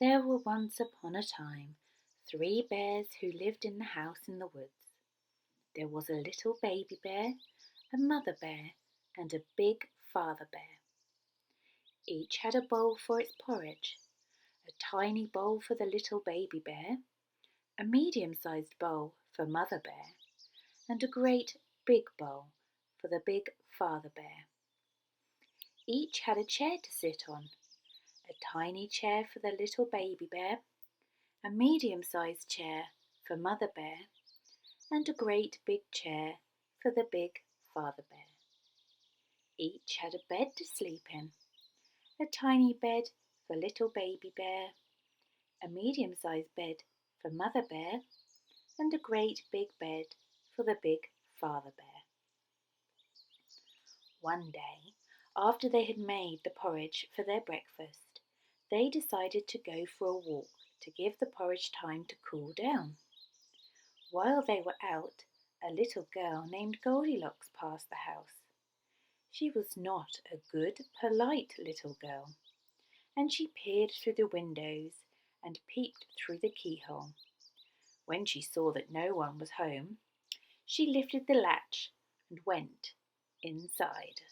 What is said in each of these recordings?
There were once upon a time 3 bears who lived in the house in the woods. There was a little baby bear, a mother bear, and a big father bear. Each had a bowl for its porridge, a tiny bowl for the little baby bear, a medium-sized bowl for mother bear, and a great big bowl for the big father bear. Each had a chair to sit on, a tiny chair for the little baby bear, a medium-sized chair for mother bear, and a great big chair for the big father bear. Each had a bed to sleep in, a tiny bed for little baby bear, a medium-sized bed for mother bear, and a great big bed for the big father bear. One day, after they had made the porridge for their breakfast, they decided to go for a walk to give the porridge time to cool down. While they were out, a little girl named Goldilocks passed the house. She was not a good, polite little girl, and she peered through the windows and peeped through the keyhole. When she saw that no one was home, she lifted the latch and went inside.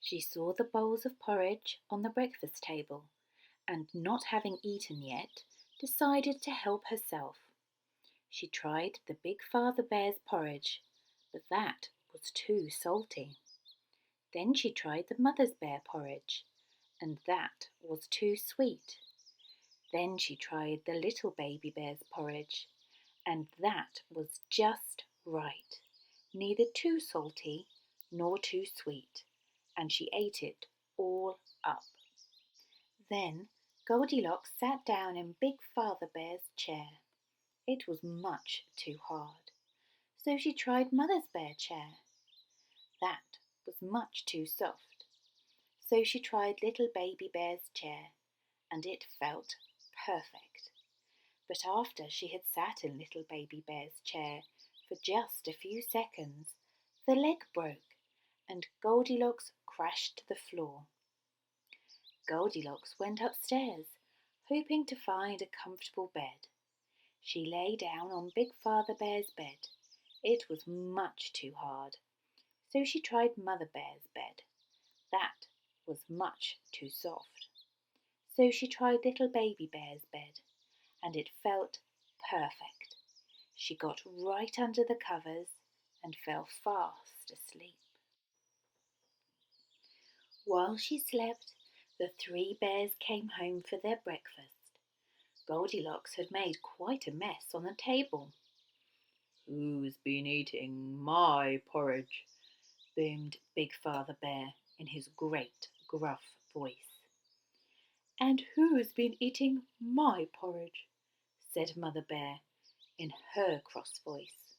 She saw the bowls of porridge on the breakfast table, and not having eaten yet, decided to help herself. She tried the big father bear's porridge, but that was too salty. Then she tried the mother's bear porridge, and that was too sweet. Then she tried the little baby bear's porridge, and that was just right, neither too salty nor too sweet, and she ate it all up. Then Goldilocks sat down in Big Father Bear's chair. It was much too hard, so she tried Mother's bear chair. That was much too soft, so she tried Little Baby Bear's chair, and it felt perfect. But after she had sat in Little Baby Bear's chair for just a few seconds, the leg broke, and Goldilocks crashed to the floor. Goldilocks went upstairs, hoping to find a comfortable bed. She lay down on Big Father Bear's bed. It was much too hard, so she tried Mother Bear's bed. That was much too soft. So she tried Little Baby Bear's bed, and it felt perfect. She got right under the covers and fell fast asleep. While she slept, the 3 bears came home for their breakfast. Goldilocks had made quite a mess on the table. "Who's been eating my porridge?" boomed Big Father Bear in his great gruff voice. "And who's been eating my porridge?" said Mother Bear in her cross voice.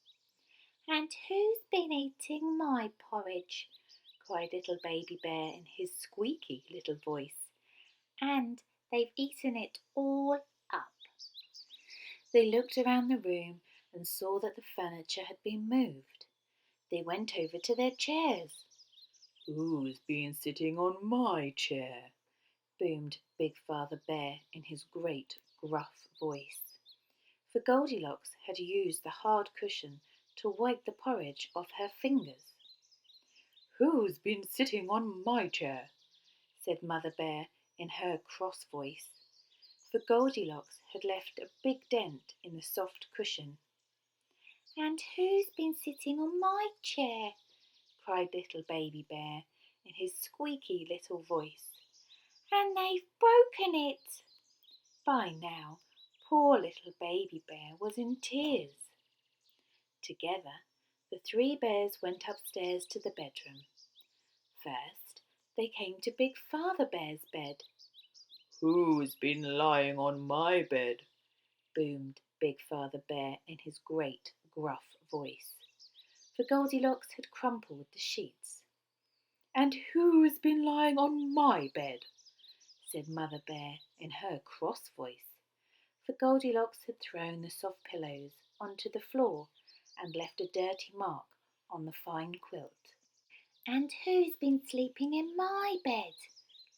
"And who's been eating my porridge?" cried Little Baby Bear in his squeaky little voice. "And they've eaten it all up." They looked around the room and saw that the furniture had been moved. They went over to their chairs. "Who's been sitting on my chair?" boomed Big Father Bear in his great gruff voice. For Goldilocks had used the hard cushion to wipe the porridge off her fingers. "Who's been sitting on my chair?" said Mother Bear in her cross voice, for Goldilocks had left a big dent in the soft cushion. "And who's been sitting on my chair?" cried Little Baby Bear in his squeaky little voice. "And they've broken it." By now, poor Little Baby Bear was in tears. Together, the 3 bears went upstairs to the bedroom. First, they came to Big Father Bear's bed. "Who's been lying on my bed?" boomed Big Father Bear in his great gruff voice, for Goldilocks had crumpled the sheets. "And who's been lying on my bed?" said Mother Bear in her cross voice, for Goldilocks had thrown the soft pillows onto the floor and left a dirty mark on the fine quilt. "And who's been sleeping in my bed?"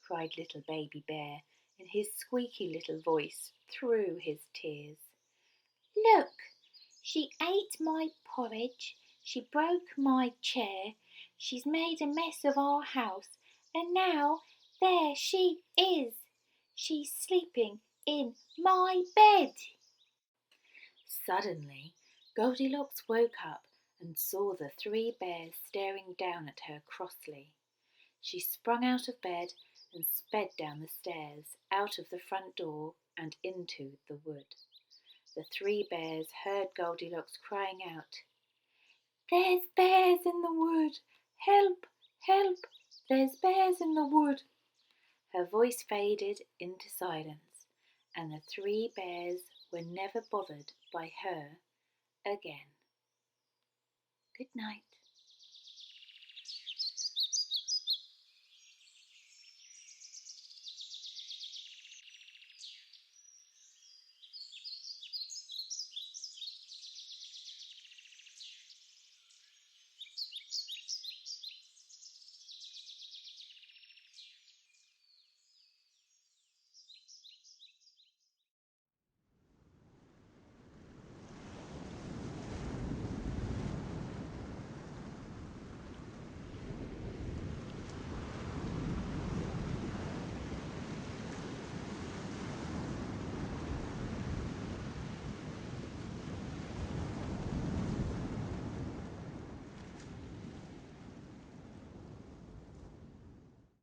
cried Little Baby Bear in his squeaky little voice through his tears. "Look, she ate my porridge, she broke my chair, she's made a mess of our house, and now there she is. She's sleeping in my bed." Suddenly, Goldilocks woke up and saw the three bears staring down at her crossly. She sprung out of bed and sped down the stairs, out of the front door and into the wood. The three bears heard Goldilocks crying out, "There's bears in the wood! Help! Help! There's bears in the wood!" Her voice faded into silence, and the three bears were never bothered by her again. Good night.